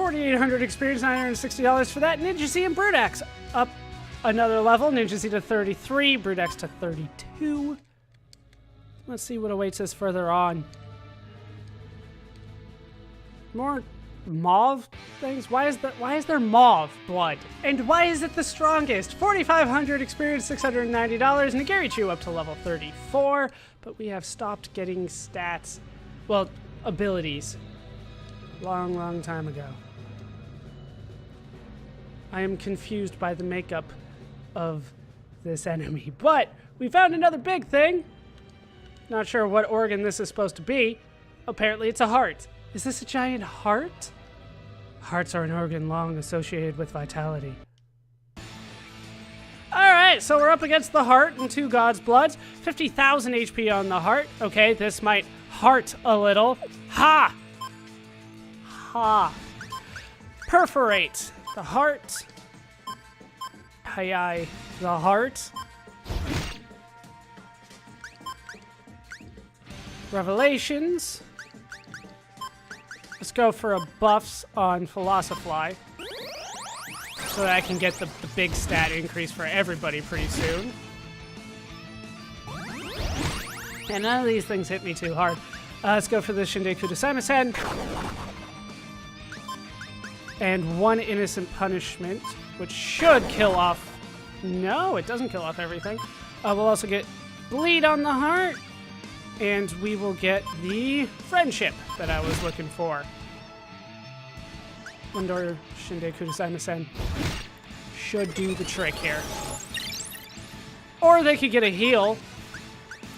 4,800 experience, $960 for that. Ninja Z and Brudax up another level. Ninja Z to 33, Brudax to 32. Let's see what awaits us further on. More mauve things? Why is there mauve blood? And why is it the strongest? 4,500 experience, $690. Nagarichu up to level 34, but we have stopped getting stats. Well, abilities. Long time ago. I am confused by the makeup of this enemy, but we found another big thing. Not sure what organ this is supposed to be. Apparently it's a heart. Is this a giant heart? Hearts are an organ long associated with vitality. Alright, so we're up against the heart and 2 God's Bloods. 50,000 HP on the heart. Okay, this might heart a little. Ha! Ha. Perforate the heart. Hi, the heart. Revelations. Let's go for a buffs on Philosophy so that I can get the big stat increase for everybody pretty soon. And none of these things hit me too hard. Let's go for the Shindeku to Samisen. And 1 innocent punishment, which should kill off... No, it doesn't kill off everything. We'll also get bleed on the heart. And we will get the friendship that I was looking for. Wonder Shindeku to Samisen should do the trick here. Or they could get a heal.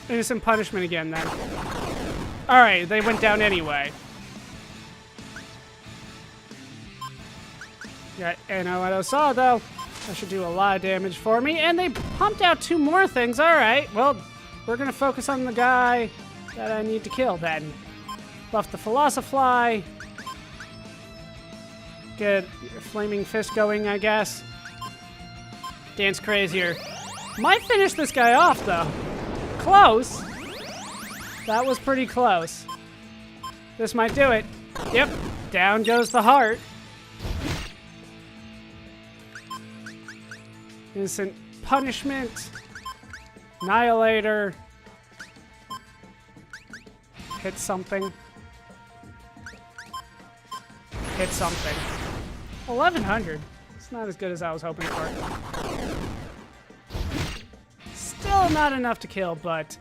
Innocent punishment again then. Alright, they went down anyway. Got Eno though. That should do a lot of damage for me. And they pumped out 2 more things. Alright, well, we're going to focus on the guy that I need to kill then. Buff the Philosophy. Get your Flaming Fist going, I guess. Dance Crazier. Might finish this guy off, though. Close. That was pretty close. This might do it. Yep. Down goes the heart. Innocent punishment. Annihilator. Hit something. Hit something. 1,100. It's not as good as I was hoping for. Still not enough to kill, but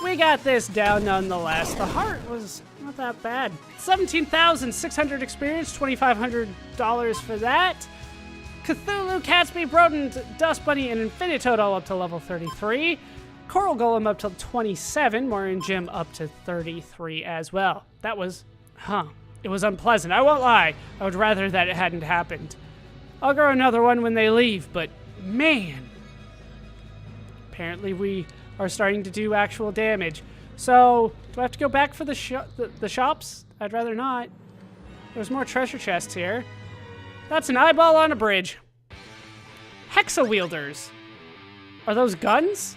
we got this down nonetheless. The heart was not that bad. 17,600 experience, $2,500 for that. Cthulhu, Catsby, Brodent, Dust Bunny, and Infinitoad all up to level 33. Coral Golem up to 27. Morin Gym up to 33 as well. That was, it was unpleasant. I won't lie. I would rather that it hadn't happened. I'll grow another one when they leave, but man. Apparently we are starting to do actual damage. So, do I have to go back for the shops? I'd rather not. There's more treasure chests here. That's an eyeball on a bridge. Hexa-wielders. Are those guns?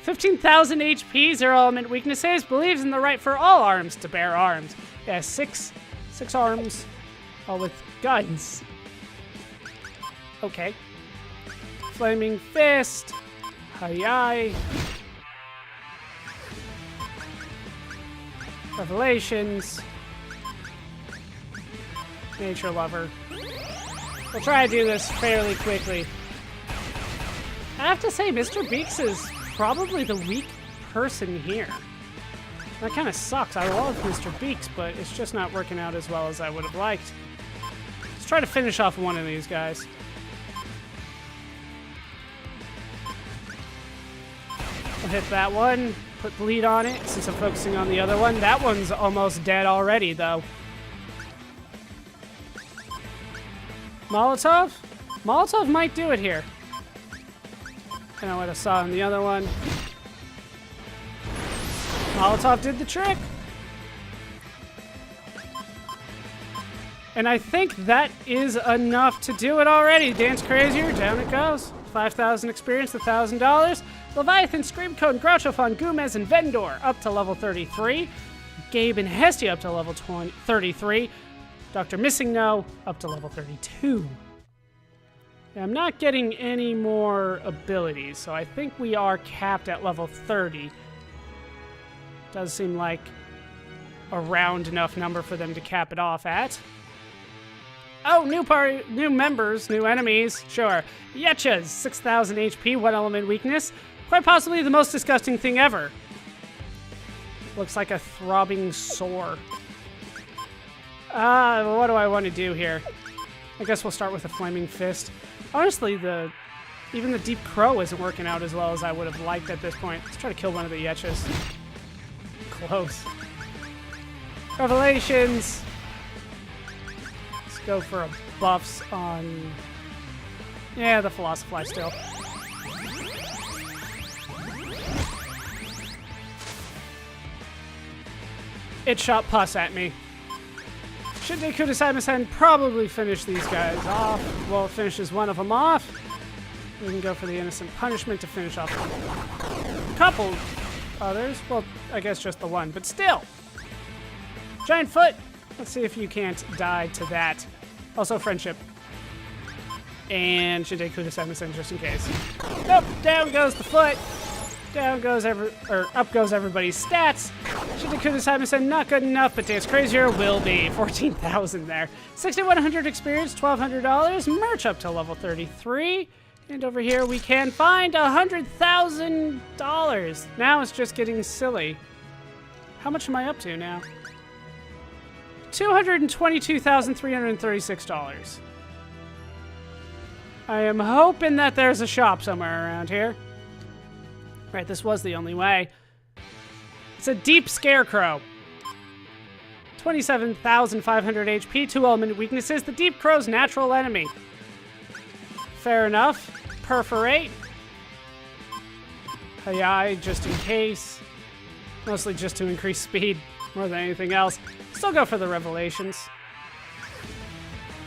15,000 HP, 0 element weaknesses. Believes in the right for all arms to bear arms. Yeah, six arms, all with guns. Okay. Flaming Fist. Hi-yi. Revelations. Nature Lover. We'll try to do this fairly quickly. I have to say, Mr. Beaks is probably the weak person here. That kind of sucks. I love Mr. Beaks, but it's just not working out as well as I would have liked. Let's try to finish off one of these guys. I'll hit that one. Put bleed on it since I'm focusing on the other one. That one's almost dead already, though. Molotov? Molotov might do it here. Kind of what I saw in the other one. Molotov did the trick. And I think that is enough to do it already. Dance Crazier, down it goes. 5,000 experience, $1,000. Leviathan, Screamcode, Grouchofon, Gomez, and Vendor up to level 33. Gabe and Hestia up to level 33. Dr. Missing No, up to level 32. And I'm not getting any more abilities, so I think we are capped at level 30. Does seem like a round enough number for them to cap it off at. Oh, new members, new enemies, sure. Yetchas, 6,000 HP, 1 element weakness. Quite possibly the most disgusting thing ever. Looks like a throbbing sore. What do I want to do here? I guess we'll start with a flaming fist. Honestly, even the deep crow isn't working out as well as I would have liked at this point. Let's try to kill one of the Yetchas. Close. Revelations. Let's go for a buffs on... Yeah, the Philosophy still. It shot pus at me. Should Deku decide probably finish these guys off. Well, it finishes one of them off. We can go for the innocent punishment to finish off a couple others. Well, I guess just the one, but still. Giant foot. Let's see if you can't die to that. Also, friendship. And Shideku decide just in case. Nope, down goes the foot. Down goes up goes everybody's stats. Shidekuda Simon not good enough, but Dance Crazier will be. 14,000 there. 6,100 experience, $1,200. Merch up to level 33. And over here we can find $100,000. Now it's just getting silly. How much am I up to now? $222,336. I am hoping that there's a shop somewhere around here. Right, this was the only way. It's a deep scarecrow. 27,500 HP, 2 element weaknesses. The deep crow's natural enemy. Fair enough. Perforate. Hayai, just in case. Mostly just to increase speed more than anything else. Still go for the revelations.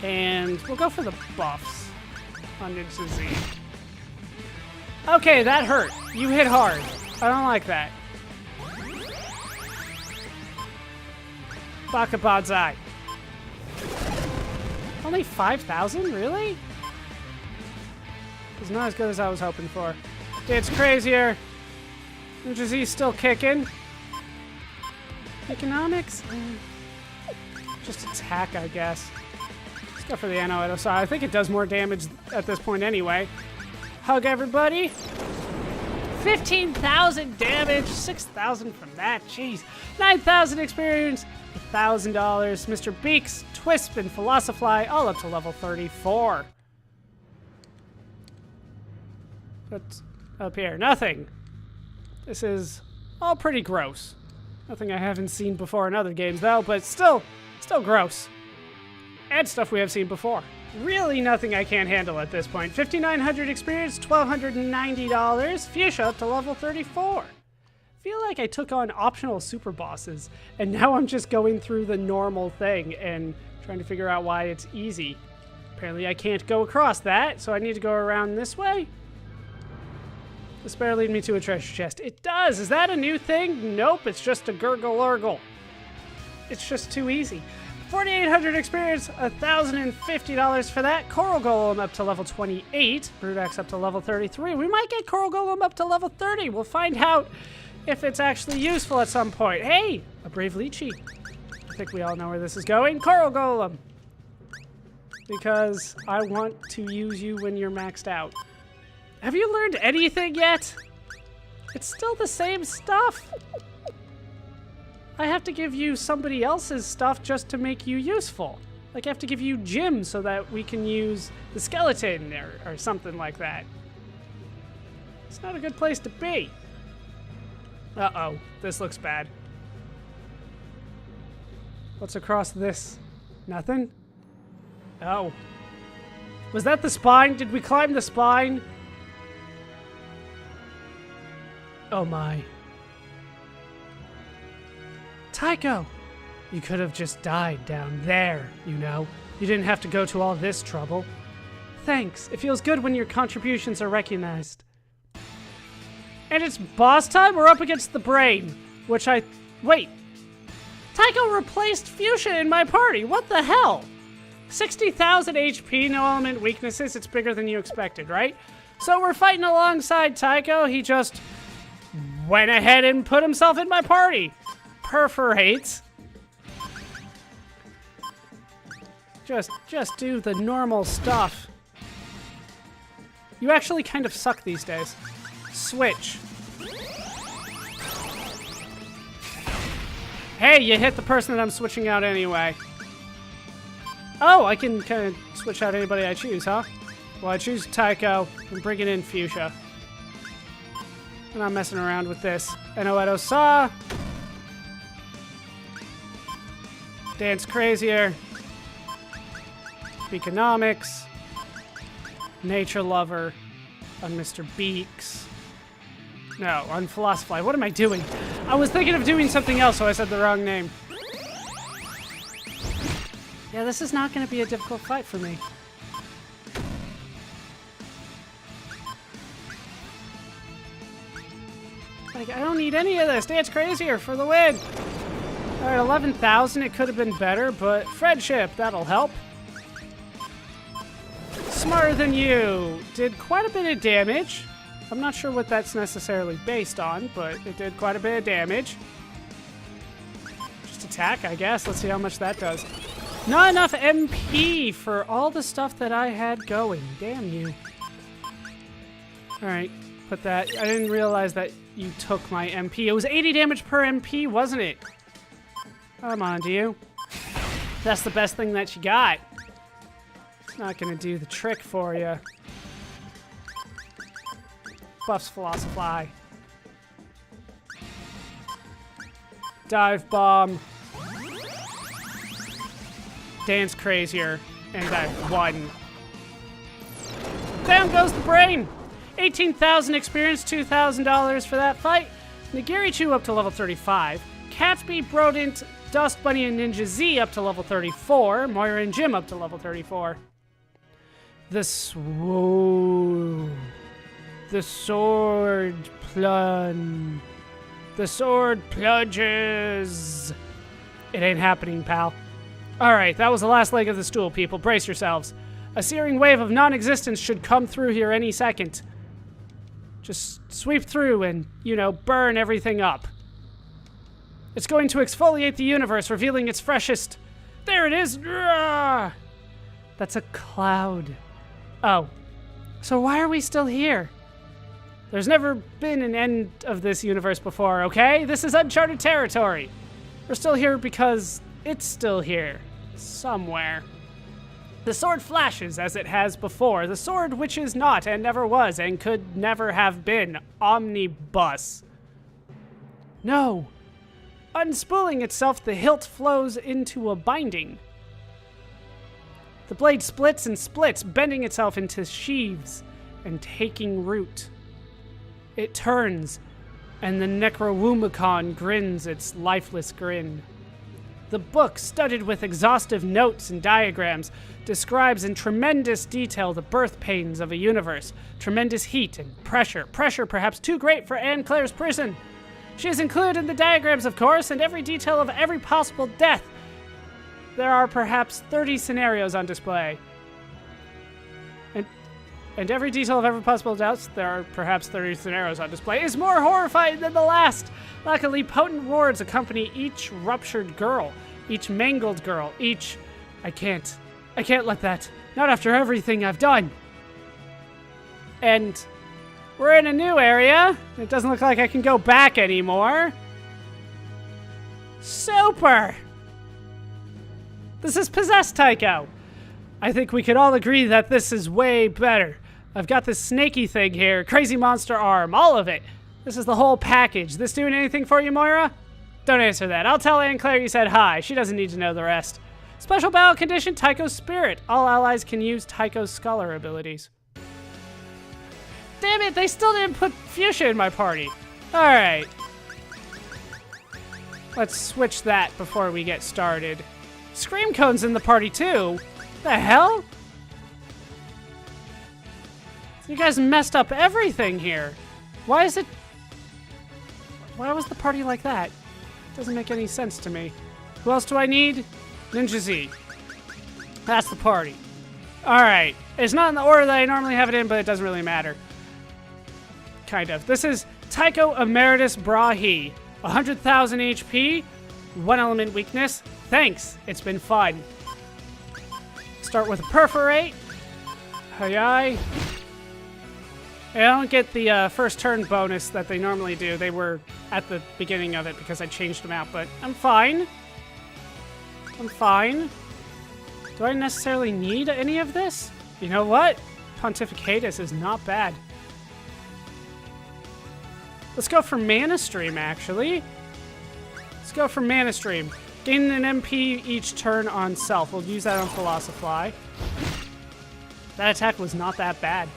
And we'll go for the buffs on Ninja Z. Okay, that hurt. You hit hard. I don't like that. Baka Banzai. Only 5,000? Really? It's not as good as I was hoping for. It's crazier. Ninja Z's still kicking. Economics? Just attack, I guess. Let's go for the Ano side. I think it does more damage at this point anyway. Hug everybody. 15,000 damage, 6,000 from that. Jeez. 9,000 experience, $1,000. Mr. Beaks, Twisp, and Philosophy, all up to level 34. What's up here? Nothing. This is all pretty gross. Nothing I haven't seen before in other games, though, but still gross. And stuff we have seen before. Really nothing I can't handle at this point. 5,900 experience, $1,290. Fuchsia up to level 34. Feel like I took on optional super bosses, and now I'm just going through the normal thing and trying to figure out why it's easy. Apparently I can't go across that, so I need to go around this way. This better lead me to a treasure chest. It does! Is that a new thing? Nope, it's just a gurgle-urgle. It's just too easy. 4,800 experience, $1,050 for that. Coral Golem up to level 28. Brudax up to level 33. We might get Coral Golem up to level 30. We'll find out if it's actually useful at some point. Hey, a Brave Lychee. I think we all know where this is going. Coral Golem. Because I want to use you when you're maxed out. Have you learned anything yet? It's still the same stuff. I have to give you somebody else's stuff just to make you useful. Like I have to give you Jim so that we can use the skeleton or something like that. It's not a good place to be. Uh-oh, this looks bad. What's across this? Nothing? Oh. Was that the spine? Did we climb the spine? Oh my. Tycho! You could have just died down there, you know. You didn't have to go to all this trouble. Thanks. It feels good when your contributions are recognized. And it's boss time? We're up against the brain, which wait. Tycho replaced Fuchsia in my party. What the hell? 60,000 HP, no element weaknesses. It's bigger than you expected, right? So we're fighting alongside Tycho. He just went ahead and put himself in my party. Perforates. Just do the normal stuff. You actually kind of suck these days. Switch. Hey, you hit the person that I'm switching out anyway. Oh, I can kind of switch out anybody I choose, huh? Well, I choose Tycho. I'm bringing in Fuchsia. I'm not messing around with this. Enoedo Saw. Dance Crazier. Beakonomics. Nature Lover. On Mr. Beaks. No, on Philosophy. What am I doing? I was thinking of doing something else, so I said the wrong name. Yeah, this is not going to be a difficult fight for me. Like, I don't need any of this. Dance Crazier for the win. All right, 11,000. It could have been better, but friendship, that'll help. Smarter Than You did quite a bit of damage. I'm not sure what that's necessarily based on, but it did quite a bit of damage. Just attack, I guess. Let's see how much that does. Not enough MP for all the stuff that I had going. Damn you. Alright, put that. I didn't realize that you took my MP. It was 80 damage per MP, wasn't it? Come on, do you? That's the best thing that you got. It's not gonna do the trick for you. Buffs Philosophy. Dive Bomb. Dance Crazier. And I won. Down goes the brain. 18,000 experience, $2,000 for that fight. Nagirichu up to level 35. Catsby, Brodent, Dust Bunny, and Ninja Z up to level 34. Moira and Jim up to level 34. The sword plunge. The sword plunges. It ain't happening, pal. Alright, that was the last leg of the stool, people. Brace yourselves. A searing wave of non-existence should come through here any second. Just sweep through and, you know, burn everything up. It's going to exfoliate the universe, revealing its freshest... There it is! That's a cloud. Oh. So why are we still here? There's never been an end of this universe before, okay? This is uncharted territory. We're still here because it's still here. Somewhere. The sword flashes as it has before. The sword which is not and never was and could never have been. Omnibus. No. Unspooling itself, the hilt flows into a binding. The blade splits and splits, bending itself into sheaves and taking root. It turns, and the Necrowumicon grins its lifeless grin. The book, studded with exhaustive notes and diagrams, describes in tremendous detail the birth pains of a universe, tremendous heat and pressure, pressure perhaps too great for Anne Claire's prison. She is included in the diagrams, of course, and every detail of every possible death. There are perhaps 30 scenarios on display. And every detail of every possible death, there are perhaps 30 scenarios on display, is more horrifying than the last. Luckily, potent words accompany each ruptured girl, each mangled girl, each... I can't let that. Not after everything I've done. And we're in a new area. It doesn't look like I can go back anymore. Super! This is Possessed Tycho. I think we could all agree that this is way better. I've got this snaky thing here, crazy monster arm, all of it. This is the whole package. This doing anything for you, Moira? Don't answer that. I'll tell Anne Claire you said hi. She doesn't need to know the rest. Special battle condition, Tycho's Spirit. All allies can use Tycho's Scholar abilities. Damn it, they still didn't put Fuchsia in my party. Alright. Let's switch that before we get started. Scream Cone's in the party too. The hell? You guys messed up everything here. Why was the party like that? Doesn't make any sense to me. Who else do I need? Ninja Z. That's the party. Alright. It's not in the order that I normally have it in, but it doesn't really matter. Kind of. This is Tycho Emeritus Brahi. 100,000 HP. 1 element weakness. Thanks. It's been fun. Start with a perforate. Hi-yi. I don't get the first turn bonus that they normally do. They were at the beginning of it because I changed them out, but I'm fine. I'm fine. Do I necessarily need any of this? You know what? Pontificatus is not bad. Let's go for Mana Stream, actually. Let's go for Mana Stream. Gain an MP each turn on self. We'll use that on Philosophy. That attack was not that bad.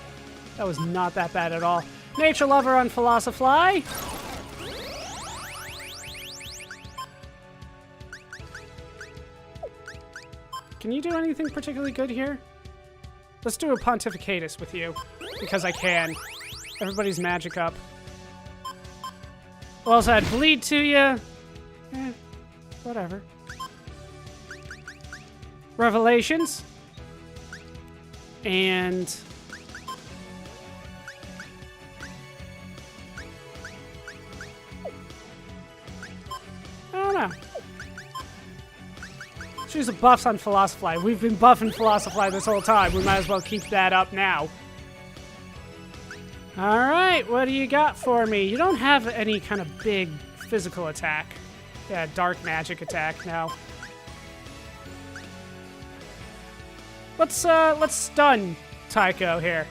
That was not that bad at all. Nature Lover on Philosophy. Can you do anything particularly good here? Let's do a Pontificatus with you, because I can. Everybody's magic up. We'll also add Bleed to you. Whatever. Revelations. And... I don't know. Choose the buffs on Philosophy. We've been buffing Philosophy this whole time. We might as well keep that up now. Alright, what do you got for me? You don't have any kind of big physical attack. Yeah, dark magic attack now. Let's stun Tycho here.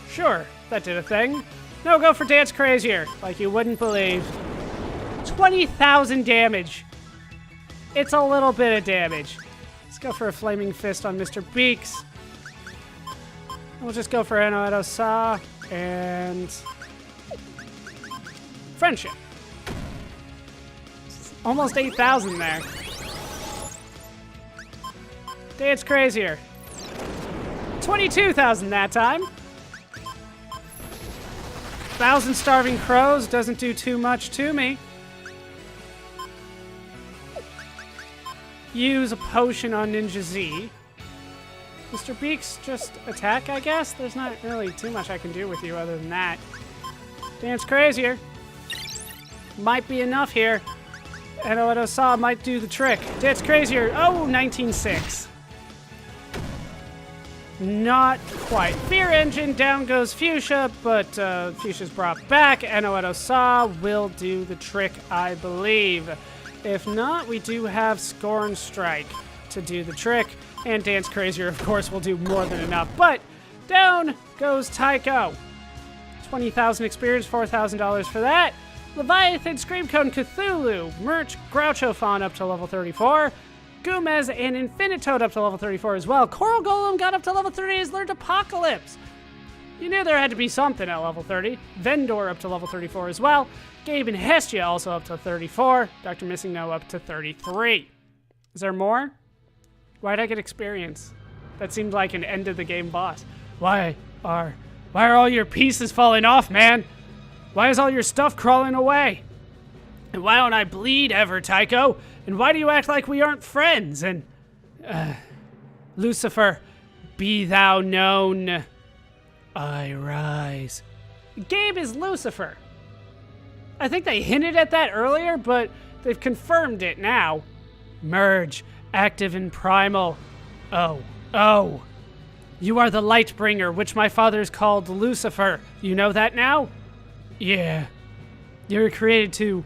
Sure, that did a thing. No, go for Dance Crazier, like you wouldn't believe. 20,000 damage. It's a little bit of damage. Let's go for a Flaming Fist on Mr. Beaks. We'll just go for Eno-Edo-Sa and Friendship. Almost 8,000 there. Dance Crazier. 22,000 that time. 1,000 Starving Crows doesn't do too much to me. Use a potion on Ninja Z. Mr. Beaks, just attack, I guess? There's not really too much I can do with you other than that. Dance Crazier. Might be enough here. Eno-Edo-Sa might do the trick. Dance Crazier. Oh, 19.6. Not quite. Fear Engine, down goes Fuchsia, but Fuchsia's brought back. Eno-Edo-Sa will do the trick, I believe. If not, we do have Scorn Strike to do the trick. And Dance Crazier, of course, will do more than enough. But down goes Tycho. 20,000 experience, $4,000 for that. Leviathan, Screamcone, Cthulhu, Merch, Groucho Fawn up to level 34. Gomez and Infinitoad up to level 34 as well. Coral Golem got up to level 30 as learned Apocalypse. You knew there had to be something at level 30. Vendor up to level 34 as well. Gabe and Hestia also up to 34. Dr. Missing No up to 33. Is there more? Why'd I get experience? That seemed like an end of the game boss. Why are all your pieces falling off, man? Why is all your stuff crawling away? And why don't I bleed ever, Tycho? And why do you act like we aren't friends? And, Lucifer, be thou known. I rise. Gabe is Lucifer. I think they hinted at that earlier, but they've confirmed it now. Merge, active and primal. Oh. You are the Lightbringer, which my fathers called Lucifer. You know that now? Yeah. You were created to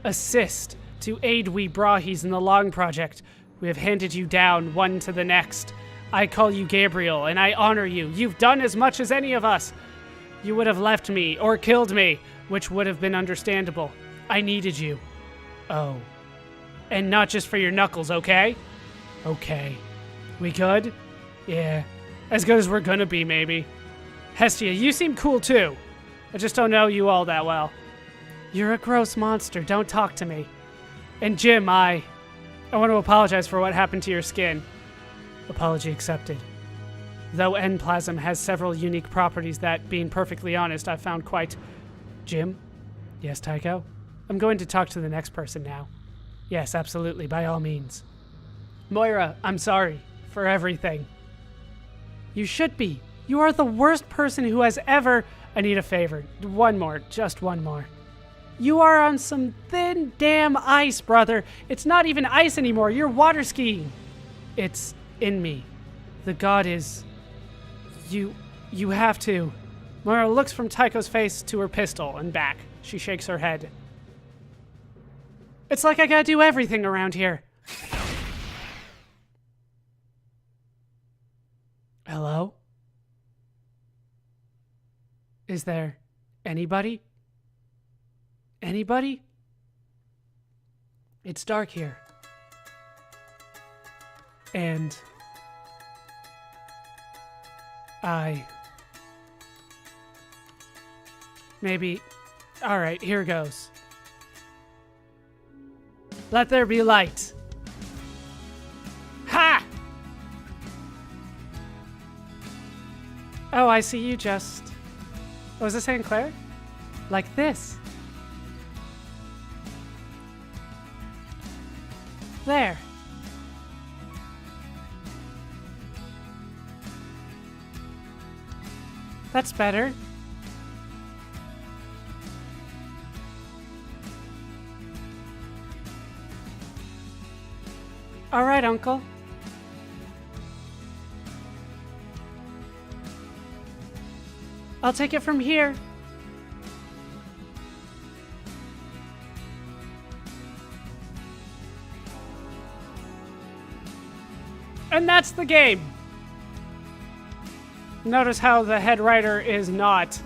assist, to aid we Brahis in the Long Project. We have handed you down one to the next. I call you Gabriel, and I honor you. You've done as much as any of us. You would have left me, or killed me, which would have been understandable. I needed you. Oh. And not just for your knuckles, okay? Okay. We good? Yeah. As good as we're gonna be, maybe. Hestia, you seem cool too. I just don't know you all that well. You're a gross monster. Don't talk to me. And Jim, I want to apologize for what happened to your skin. Apology accepted. Though N-Plasm has several unique properties that, being perfectly honest, I've found quite... Jim? Yes, Tycho? I'm going to talk to the next person now. Yes, absolutely, by all means. Moira, I'm sorry for everything. You should be. You are the worst person who has ever... I need a favor. One more. Just one more. You are on some thin damn ice, brother. It's not even ice anymore. You're water skiing. It's in me. The god is... You have to... Moira looks from Tycho's face to her pistol and back. She shakes her head. It's like I gotta do everything around here. Hello? Is there anybody? Anybody? It's dark here. And maybe... Alright, here goes. Let there be light. Ha! Oh, I see you just... Oh, was this St. Clair? Like this. There. That's better. All right, Uncle. I'll take it from here. And that's the game. Notice how the head writer is not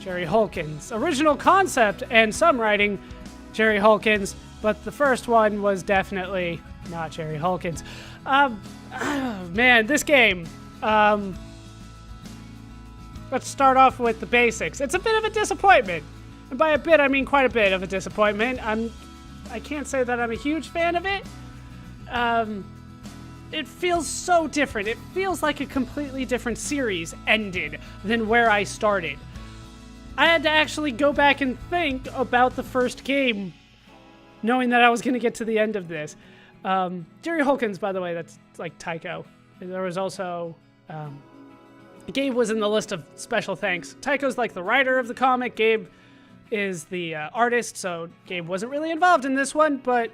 Jerry Holkins. Original concept and some writing, Jerry Holkins, but the first one was definitely not Jerry Holkins. Man, this game. Let's start off with the basics. It's a bit of a disappointment. And by a bit, I mean quite a bit of a disappointment. I can't say that I'm a huge fan of it. It feels so different. It feels like a completely different series ended than where I started. I had to actually go back and think about the first game, knowing that I was going to get to the end of this. Jerry Holkins, by the way, that's like Tycho. There was also... Gabe was in the list of special thanks. Tycho's like the writer of the comic. Gabe is the artist, so Gabe wasn't really involved in this one, but...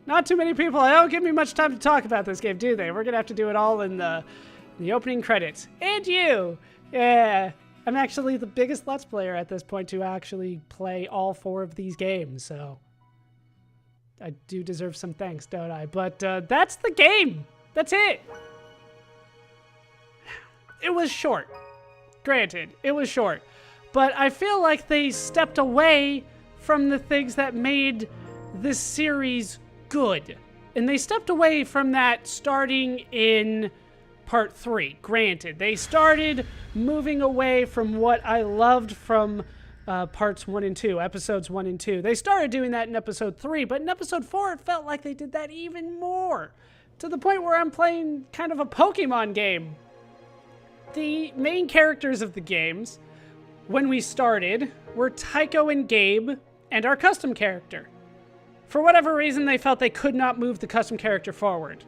Not too many people. They don't give me much time to talk about this game, do they? We're gonna have to do it all in the opening credits. And you! Yeah. I'm actually the biggest Let's Player at this point to actually play all 4 of these games, so... I do deserve some thanks, don't I? But that's the game! That's it! It was short. Granted, it was short. But I feel like they stepped away from the things that made this series good. And they stepped away from that starting in part 3. Granted, they started moving away from what I loved from parts 1 and 2, episodes 1 and 2. They started doing that in episode 3, but in episode 4, it felt like they did that even more. To the point where I'm playing kind of a Pokemon game. The main characters of the games, when we started, were Tycho and Gabe and our custom character. For whatever reason, they felt they could not move the custom character forward.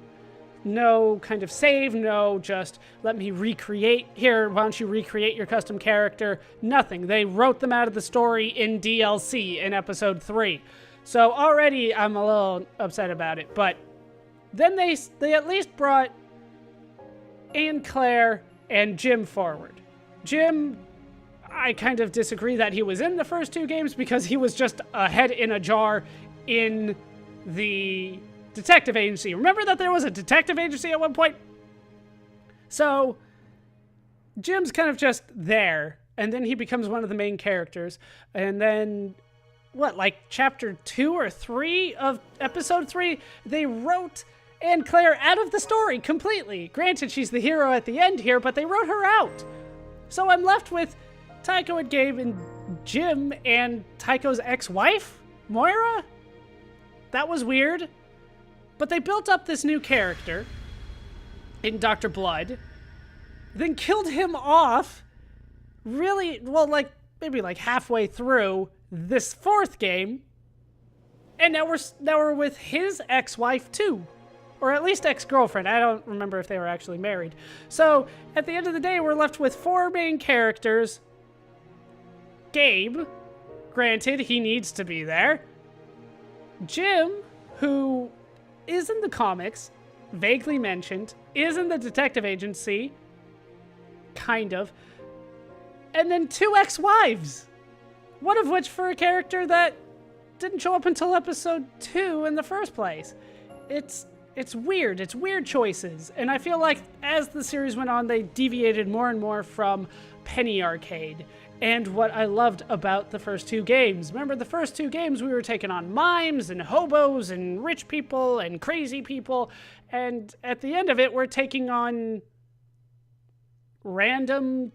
No kind of save, no just let me recreate. Here, why don't you recreate your custom character? Nothing. They wrote them out of the story in DLC in episode 3. So already I'm a little upset about it. But then they at least brought Anne Claire and Jim forward. Jim, I kind of disagree that he was in the first 2 games because he was just a head in a jar in the detective agency. Remember that there was a detective agency at one point? So, Jim's kind of just there, and then he becomes one of the main characters, and then, like chapter 2 or 3 of episode 3, they wrote Anne Claire out of the story completely. Granted, she's the hero at the end here, but they wrote her out. So I'm left with Tycho and Gabe and Jim and Tycho's ex-wife, Moira? That was weird. But they built up this new character in Dr. Blood, then killed him off really, well, maybe halfway through, this fourth game, and now we're with his ex-wife too. Or at least ex-girlfriend. I don't remember if they were actually married. So, at the end of the day, we're left with 4 main characters. Gabe, granted, he needs to be there. Jim, who is in the comics, vaguely mentioned, is in the detective agency, kind of. And then 2 ex-wives. One of which for a character that didn't show up until episode 2 in the first place. It's weird. It's weird choices. And I feel like as the series went on, they deviated more and more from Penny Arcade and what I loved about the first 2 games. Remember, the first 2 games, we were taking on mimes and hobos and rich people and crazy people. And at the end of it, we're taking on random,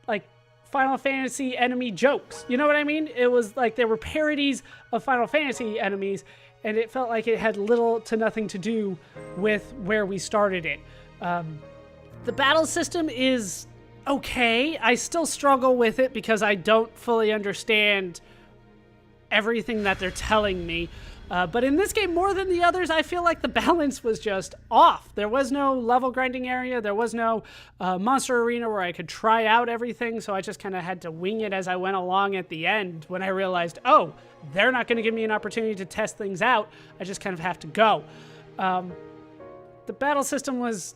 like, Final Fantasy enemy jokes. You know what I mean? It was like they were parodies of Final Fantasy enemies, and it felt like it had little to nothing to do with where we started it. The battle system is okay. I still struggle with it because I don't fully understand everything that they're telling me. But in this game, more than the others, I feel like the balance was just off. There was no level grinding area. There was no monster arena where I could try out everything. So I just kind of had to wing it as I went along at the end when I realized, oh, they're not going to give me an opportunity to test things out. I just kind of have to go. The battle system was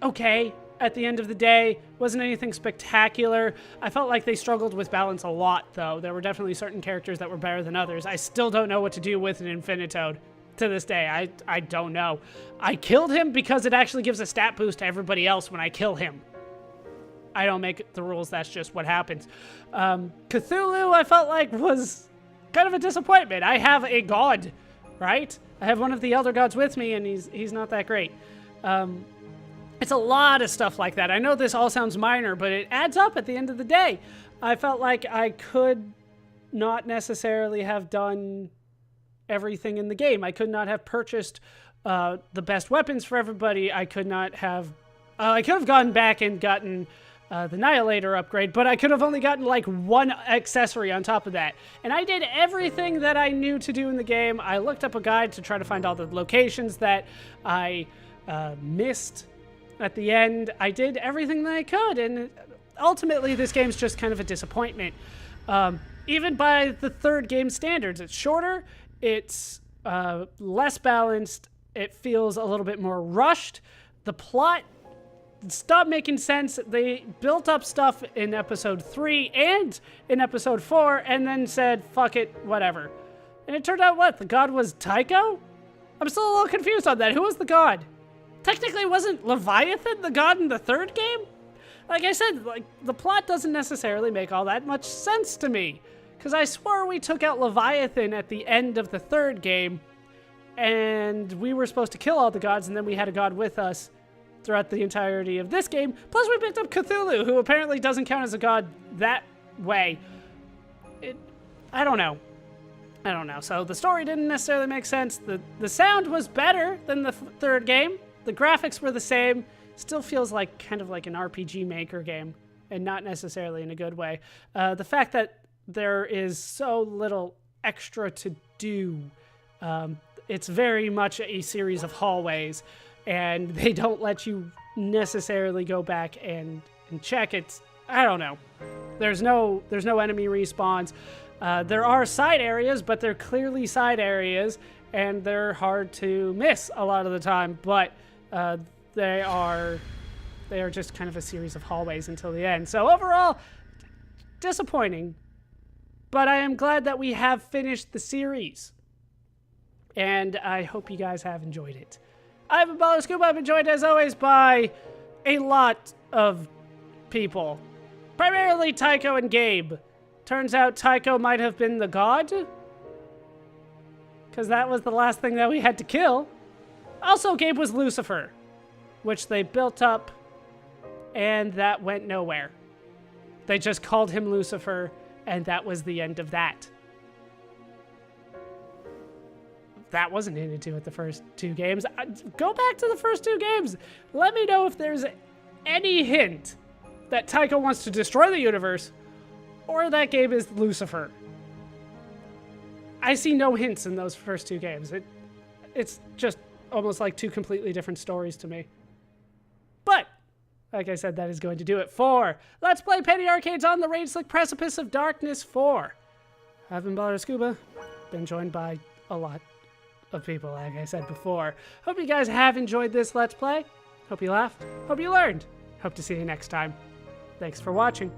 okay. At the end of the day, wasn't anything spectacular. I felt like they struggled with balance a lot, though. There were definitely certain characters that were better than others. I still don't know what to do with an Infinitoad to this day. I don't know. I killed him because it actually gives a stat boost to everybody else when I kill him. I don't make the rules, that's just what happens. Cthulhu, I felt like, was kind of a disappointment. I have a god, right? I have one of the elder gods with me, and he's not that great. It's a lot of stuff like that. I know this all sounds minor, but it adds up at the end of the day. I felt like I could not necessarily have done everything in the game. I could not have purchased the best weapons for everybody. I could not have... I could have gone back and gotten the Annihilator upgrade, but I could have only gotten like 1 accessory on top of that. And I did everything that I knew to do in the game. I looked up a guide to try to find all the locations that I missed. At the end, I did everything that I could, and ultimately this game's just kind of a disappointment. Even by the third game standards, it's shorter, it's less balanced, it feels a little bit more rushed. The plot stopped making sense. They built up stuff in episode 3 and in episode 4, and then said, fuck it, whatever. And it turned out what? The god was Tycho? I'm still a little confused on that. Who was the god? Technically, wasn't Leviathan the god in the third game? Like I said, like the plot doesn't necessarily make all that much sense to me. Because I swore we took out Leviathan at the end of the third game, and we were supposed to kill all the gods, and then we had a god with us throughout the entirety of this game. Plus, we picked up Cthulhu, who apparently doesn't count as a god that way. I don't know. So the story didn't necessarily make sense. The sound was better than the third game. The graphics were the same. Still feels like kind of like an RPG Maker game, and not necessarily in a good way. The fact that there is so little extra to do. It's very much a series of hallways, and they don't let you necessarily go back and check it. I don't know. There's no enemy respawns. There are side areas, but they're clearly side areas, and they're hard to miss a lot of the time. But they are just kind of a series of hallways until the end. So overall, disappointing. But I am glad that we have finished the series. And I hope you guys have enjoyed it. I've been Baller Scuba. I've been joined, as always, by a lot of people. Primarily Tycho and Gabe. Turns out Tycho might have been the god, because that was the last thing that we had to kill. Also, Gabe was Lucifer, which they built up, and that went nowhere. They just called him Lucifer, and that was the end of that. That wasn't hinted at the first 2 games. Go back to the first 2 games. Let me know if there's any hint that Tycho wants to destroy the universe, or that game is Lucifer. I see no hints in those first two games. It's just almost like two completely different stories to me. But, like I said, that is going to do it for Let's Play Penny Arcade's On the Rage-Slick Precipice of Darkness 4. I've been Baller Scuba, been joined by a lot of people, like I said before. Hope you guys have enjoyed this Let's Play. Hope you laughed. Hope you learned. Hope to see you next time. Thanks for watching.